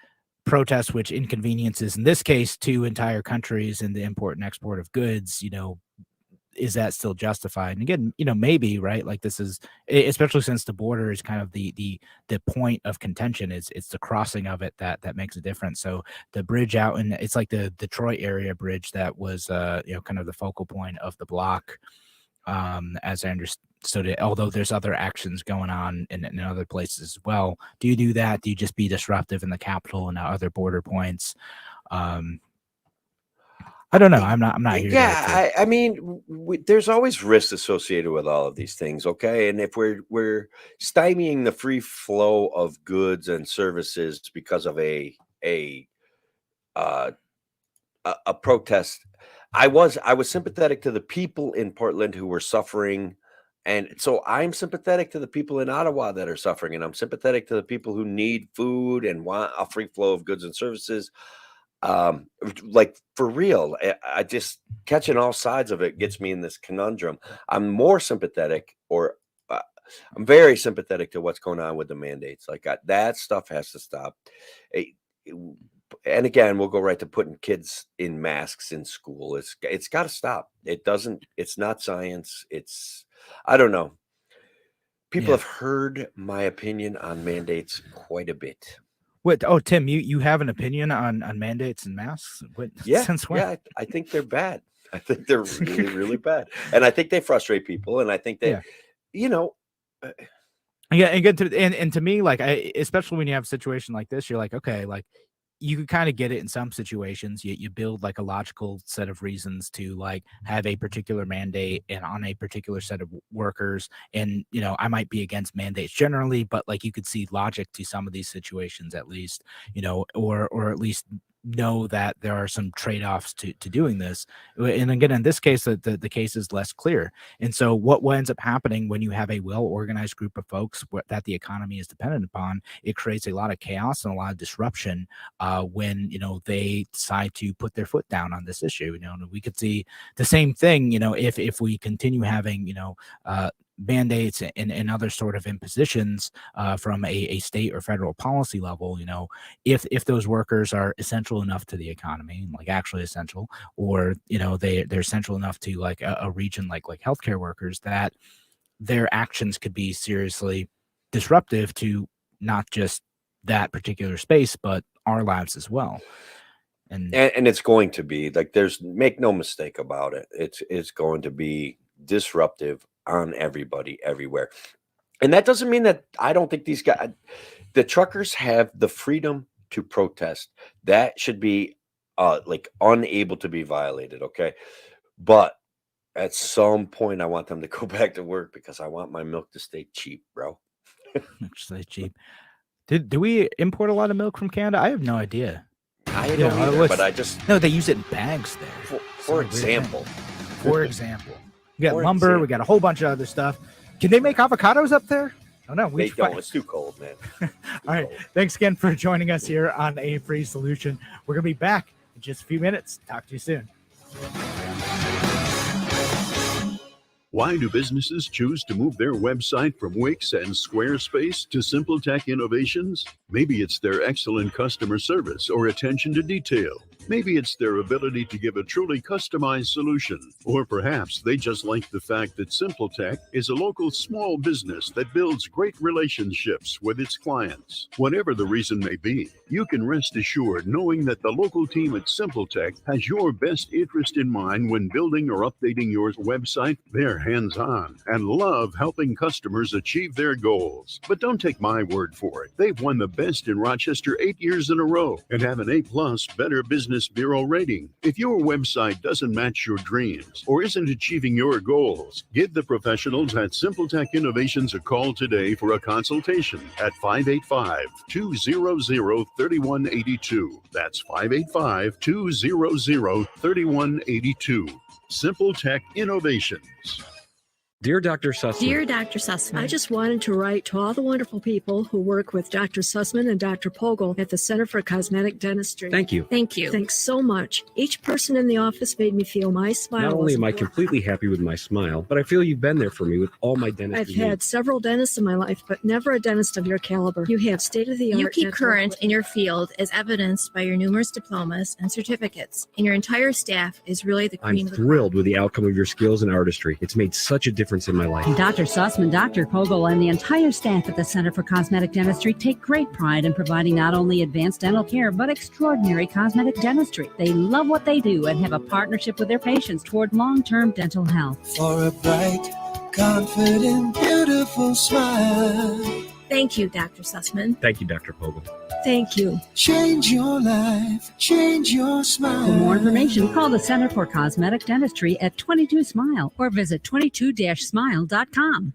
protest, which inconveniences in this case 2 entire countries in the import and export of goods, is that still justified? And again, maybe, right? Like this is especially since the border is kind of the point of contention. It's the crossing of it that makes a difference. So the bridge out in it's like the Detroit area bridge that was kind of the focal point of the block. As I understood it, although there's other actions going on in other places as well. Do you do that? Do you just be disruptive in the capital and other border points? I don't know. I'm not here. Yeah, I mean, there's always risks associated with all of these things. Okay, and if we're stymieing the free flow of goods and services because of a protest. I was sympathetic to the people in Portland who were suffering, and so I'm sympathetic to the people in Ottawa that are suffering, and I'm sympathetic to the people who need food and want a free flow of goods and services. Like for real, I just catching all sides of it gets me in this conundrum. I'm more sympathetic, or I'm very sympathetic to what's going on with the mandates. Like that stuff has to stop. And again, we'll go right to putting kids in masks in school. It's got to stop. It's not science. I don't know. People have heard my opinion on mandates quite a bit. What? Oh, Tim, you have an opinion on mandates and masks? What, since when? Yeah, I think they're bad. I think they're really, really bad. And I think they frustrate people. And I think they, and to me, like, especially when you have a situation like this, you're like, okay, like, you can kind of get it in some situations. You build like a logical set of reasons to like have a particular mandate and on a particular set of workers. And, I might be against mandates generally, but like you could see logic to some of these situations at least, or at least know that there are some trade-offs to doing this. And again, in this case, the case is less clear. And so what ends up happening when you have a well-organized group of folks that the economy is dependent upon, it creates a lot of chaos and a lot of disruption when, they decide to put their foot down on this issue. We could see the same thing, if we continue having, mandates and other sort of impositions from a state or federal policy level, if those workers are essential enough to the economy, like actually essential, or they're essential enough to like a region like healthcare workers, that their actions could be seriously disruptive to not just that particular space but our lives as well. And it's going to be like, make no mistake about it, it's going to be disruptive on everybody everywhere. And that doesn't mean that I don't think the truckers have the freedom to protest. That should be like unable to be violated. Okay. But at some point I want them to go back to work, because I want my milk to stay cheap, bro. Stay cheap. Do we import a lot of milk from Canada? I have no idea. I don't either, but I just... No, they use it in bags there. For example. We got lumber. We got a whole bunch of other stuff. Can they make avocados up there? Oh, no. They don't. It's too cold, man. All right. Thanks again for joining us here on A Free Solution. We're going to be back in just a few minutes. Talk to you soon. Why do businesses choose to move their website from Wix and Squarespace to SimpleTech Innovations? Maybe it's their excellent customer service or attention to detail. Maybe it's their ability to give a truly customized solution. Or perhaps they just like the fact that SimpleTech is a local small business that builds great relationships with its clients. Whatever the reason may be, you can rest assured knowing that the local team at SimpleTech has your best interest in mind when building or updating your website. They're hands-on and love helping customers achieve their goals. But don't take my word for it. They've won the best in Rochester 8 years in a row and have an A+ Better Business Bureau rating. If your website doesn't match your dreams or isn't achieving your goals, give the professionals at SimpleTech Innovations a call today for a consultation at 585-200-3182. That's 585-200-3182. SimpleTech Innovations. Dear Dr. Sussman. Dear Dr. Sussman, I just wanted to write to all the wonderful people who work with Dr. Sussman and Dr. Pogel at the Center for Cosmetic Dentistry. Thank you. Thank you. Thanks so much. Each person in the office made me feel my smile. Not only am I completely happy with my smile, but I feel you've been there for me with all my dentistry I've had several dentists in my life, but never a dentist of your caliber. You have state-of-the-art. You keep current in your field as evidenced by your numerous diplomas and certificates, and your entire staff is really the cream I'm of the thrilled with the outcome of your skills and artistry. It's made such a difference in my life. Dr. Sussman, Dr. Pogel, and the entire staff at the Center for Cosmetic Dentistry take great pride in providing not only advanced dental care, but extraordinary cosmetic dentistry. They love what they do and have a partnership with their patients toward long-term dental health. For a bright, confident, beautiful smile. Thank you, Dr. Sussman. Thank you, Dr. Pogel. Thank you. Change your life, change your smile. For more information, call the Center for Cosmetic Dentistry at 22 Smile or visit 22-smile.com.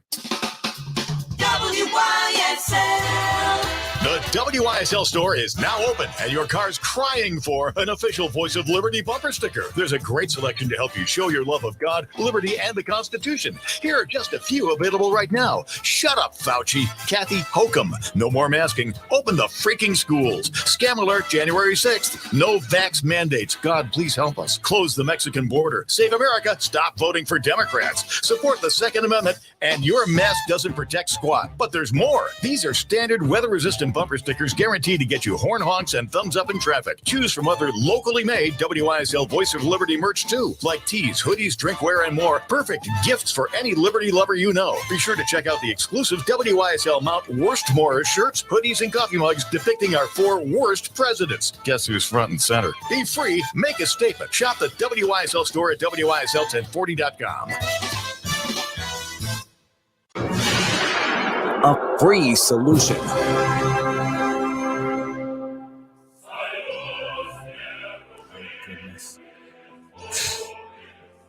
WYSL. The WYSL store is now open, and your car's crying for an official Voice of Liberty bumper sticker. There's a great selection to help you show your love of God, liberty, and the Constitution. Here are just a few available right now. Shut up, Fauci. Kathy Hokum. No more masking. Open the freaking schools. Scam alert January 6th. No vax mandates. God, please help us. Close the Mexican border. Save America. Stop voting for Democrats. Support the Second Amendment. And your mask doesn't protect squat. But there's more. These are standard weather-resistant bumper stickers guaranteed to get you horn honks and thumbs up in traffic. Choose from other locally made WYSL Voice of Liberty merch too, like tees, hoodies, drinkware, and more. Perfect gifts for any Liberty lover you know. Be sure to check out the exclusive WYSL Mount Worstmore shirts, hoodies, and coffee mugs depicting our 4 worst presidents. Guess who's front and center? Be free, make a statement. Shop the WYSL store at WYSL1040.com. A free solution.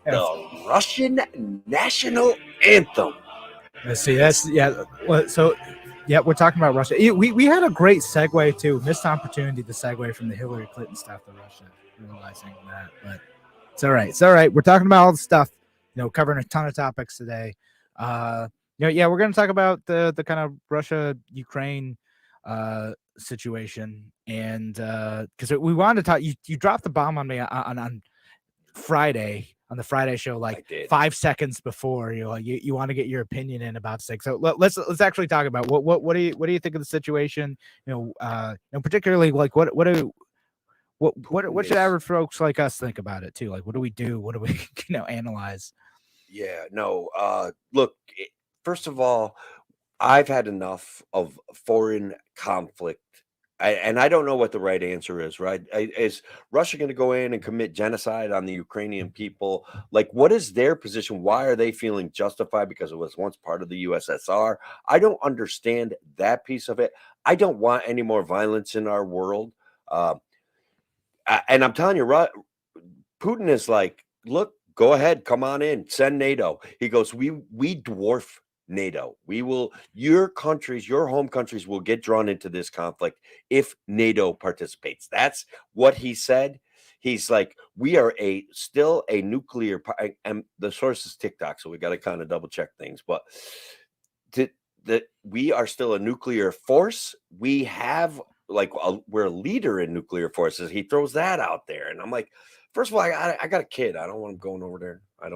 The Russian national anthem. Let's see. That's So, we're talking about Russia. We had a great segue too. Missed opportunity to segue from the Hillary Clinton stuff to Russia. Realizing that, but it's all right. It's all right. We're talking about all the stuff. Covering a ton of topics today. We're going to talk about the kind of Russia-Ukraine situation, and because we wanted to talk. You dropped the bomb on me on Friday. On the Friday show, like 5 seconds before, you want to get your opinion in about things. So let's actually talk about what do you think of the situation? Particularly like what should average folks like us think about it too? Like what do we do? What do we analyze? Yeah, no. Look, first of all, I've had enough of foreign conflict. And I don't know what the right answer is, right? Is Russia going to go in and commit genocide on the Ukrainian people? Like, what is their position? Why are they feeling justified because it was once part of the USSR? I don't understand that piece of it. I don't want any more violence in our world. And I'm telling you, Putin is like, look, go ahead, come on in, send NATO. He goes, we dwarf NATO. Your countries, your home countries will get drawn into this conflict if NATO participates. That's what he said. He's like, we are still a nuclear, and the source is TikTok, so we got to kind of double check things. But that we are still a nuclear force. We have we're a leader in nuclear forces. He throws that out there, and I'm like, first of all, I got a kid. I don't want him going over there. I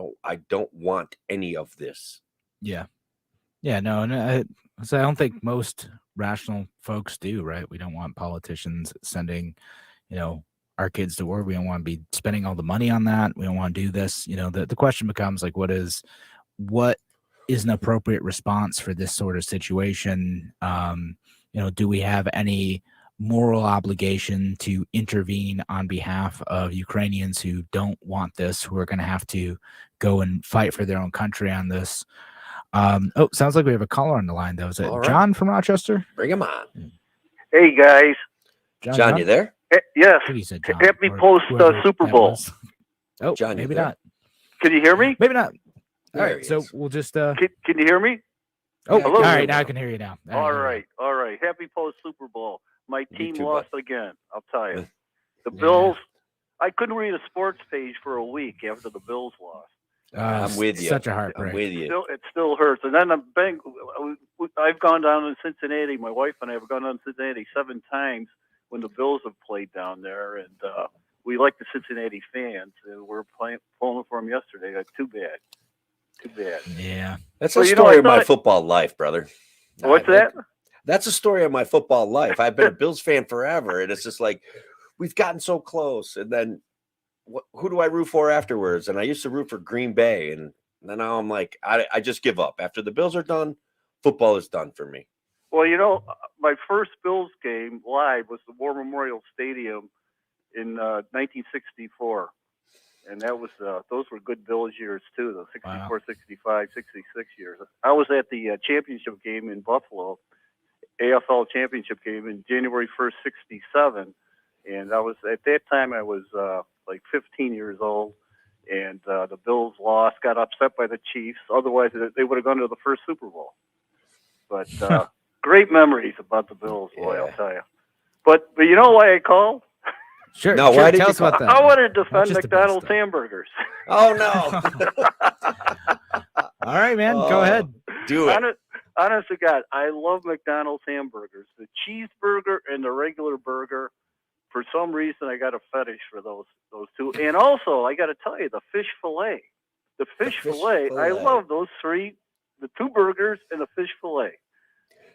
don't want any of this. Yeah. Yeah, no, I don't think most rational folks do, right? We don't want politicians sending, our kids to war. We don't want to be spending all the money on that. We don't want to do this. The question becomes like, what is an appropriate response for this sort of situation? Do we have any moral obligation to intervene on behalf of Ukrainians who don't want this, who are going to have to go and fight for their own country on this? Sounds like we have a caller on the line, though. Is it John from Rochester? Bring him on. Hey, guys. John, you there? Yes. Let me post Super Bowl. Oh, John, maybe not. Can you hear me? Maybe not. All right, so we'll just... Can you hear me? Oh, hello. All right, now I can hear you now. All right. Happy post Super Bowl. My team lost again, I'll tell you. The Bills, I couldn't read a sports page for a week after the Bills lost. I'm with you. Such a heartbreak. I'm with you. It still hurts. And then I've gone down to Cincinnati. My wife and I have gone down to Cincinnati 7 times when the Bills have played down there. And we like the Cincinnati fans. And we're pulling for them yesterday. Too bad. Yeah. That's a story of my football life, brother. What's that? That's a story of my football life. I've been a Bills fan forever. And it's just like, we've gotten so close. And then who do I root for afterwards? And I used to root for Green Bay, and now I'm like, I just give up. After the Bills are done, football is done for me. Well, my first Bills game live was the War Memorial Stadium in 1964, and that was those were good Bills years too. The 64, 65, 66 years. I was at the championship game in Buffalo, AFL championship game in January 1st, 67, and I was at that time I was like 15 years old, and the Bills lost, got upset by the Chiefs. Otherwise, they would have gone to the first Super Bowl. But great memories about the Bills, boy, I'll tell you. But you know why I called? Sure. No, why did tell you us about that. I wanted to defend just the best McDonald's stuff. hamburgers. Oh no! All right, man. Go ahead. Do it. Honest to God, I love McDonald's hamburgers. The cheeseburger and the regular burger. For some reason, I got a fetish for those two. And also, I got to tell you, the fish fillet. The fish fillet, I love those three. The two burgers and the fish fillet.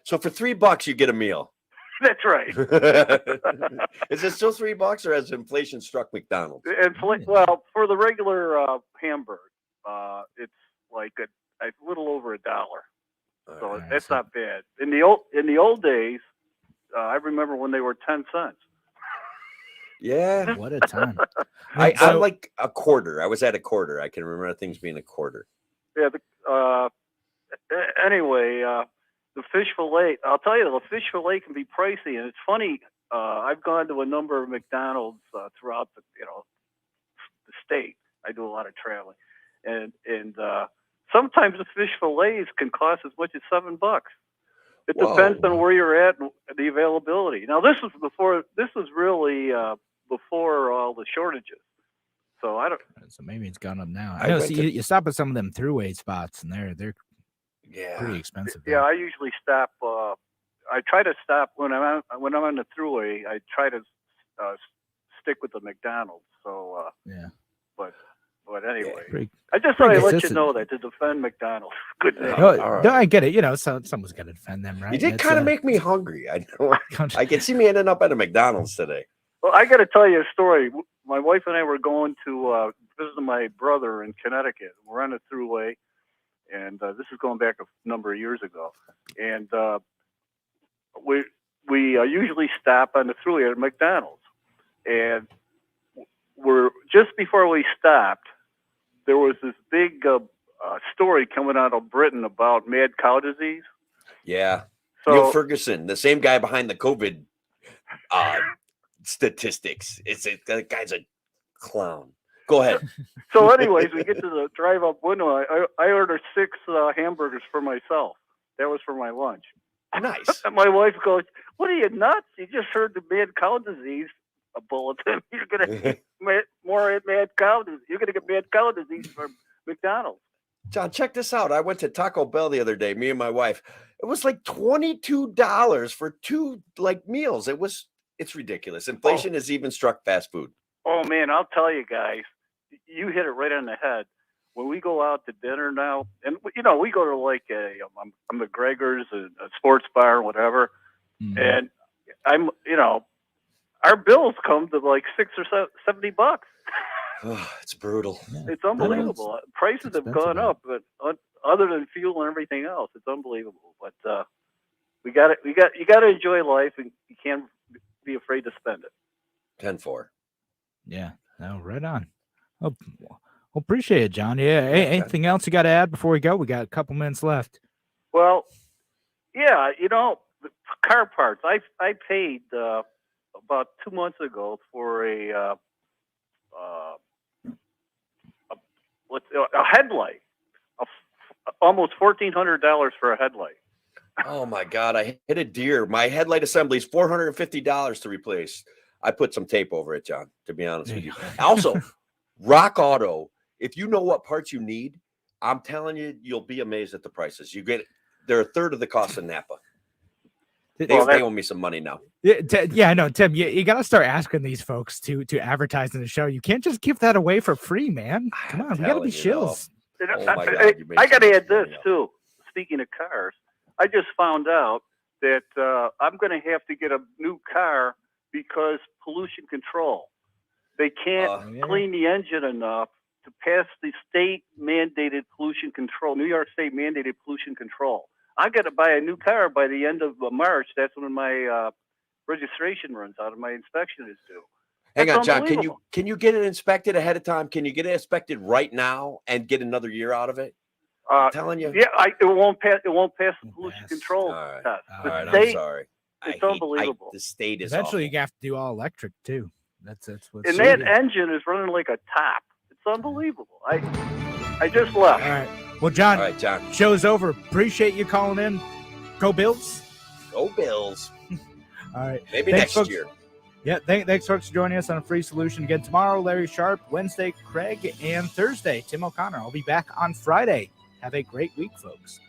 So for $3, you get a meal. That's right. Is it still $3, or has inflation struck McDonald's? Well, for the regular hamburger, it's like a little over $1. So that's not bad. In the old days, I remember when they were 10 cents. Yeah. What a time. I like a quarter. I was at a quarter. I can remember things being a quarter. Yeah. Anyway, the fish fillet, I'll tell you, the fish fillet can be pricey. And it's funny, I've gone to a number of McDonald's throughout the state. I do a lot of traveling. And sometimes the fish fillets can cost as much as $7. It depends on where you're at and the availability. Now, this was really before all the shortages. So I don't. So maybe it's gone up now. I know. You stop at some of them throughway spots, and they're pretty expensive. Yeah, I usually stop. I try to stop when I'm on the throughway. I try to stick with the McDonald's. So but anyway, I just thought I'd let you know that to defend McDonald's. Good name. No, I get it. You know, someone's got to defend them, right? You did kind of make me hungry. I know. I can see me ending up at a McDonald's today. Well, I got to tell you a story. My wife and I were going to visit my brother in Connecticut. We're on the throughway, and this is going back a number of years ago. And we usually stop on the throughway at McDonald's. And we're just before we stopped, there was this big story coming out of Britain about mad cow disease. Yeah. So, Neil Ferguson, the same guy behind the COVID statistics. That guy's a clown. Go ahead. So anyways, we get to the drive-up window. I ordered 6 hamburgers for myself. That was for my lunch. Nice. And my wife goes, "What are you, nuts? You just heard the mad cow disease bulletin. You're going to more mad cow disease. You're going to get mad cow disease from McDonald's." John, check this out. I went to Taco Bell the other day, me and my wife. It was like $22 for 2 meals. It's ridiculous. Inflation has even struck fast food. Oh man, I'll tell you guys, you hit it right on the head. When we go out to dinner now, and we go to like a McGregor's, a sports bar, whatever, and our bills come to like $60 or $70. Oh, it's brutal. It's unbelievable. Prices have gone up, but other than fuel and everything else, it's unbelievable. But you got to enjoy life, and you can't be afraid to spend it. 10-4. Yeah. No, right on. Oh, well, appreciate it, John. Yeah. Anything else you got to add before we go? We got a couple minutes left. Well, yeah, car parts. I paid about 2 months ago for a headlight, almost $1,400 for a headlight. Oh my God, I hit a deer. My headlight assembly is $450 to replace. I put some tape over it, John, to be honest with you. Also, Rock Auto, if you know what parts you need, I'm telling you, you'll be amazed at the prices. They're a third of the cost of Napa. They owe me some money now. Yeah, I know, Tim. You got to start asking these folks to advertise in the show. You can't just give that away for free, man. Come on, we got to be shills. Oh my God, I got to add this too. Speaking of cars, I just found out that I'm going to have to get a new car because pollution control. They can't clean the engine enough to pass the state mandated pollution control, New York State mandated pollution control. I got to buy a new car by the end of March. That's when my registration runs out and my inspection is due. Hang on, John. Can you get it inspected ahead of time? Can you get it inspected right now and get another year out of it? I'm telling you. Yeah, it won't pass. It won't pass the pollution control test. All right, I'm sorry. It's unbelievable. The state is eventually awful. you have to do all electric too. That's what. And that engine is running like a top. It's unbelievable. I just left. All right. Well, John. All right, John. Show's over. Appreciate you calling in. Go Bills. Go Bills. All right. Maybe Thanks, next folks. year. Yeah, thanks, folks, for joining us on A Free Solution. Again, tomorrow, Larry Sharp, Wednesday, Craig, and Thursday, Tim O'Connor. I'll be back on Friday. Have a great week, folks.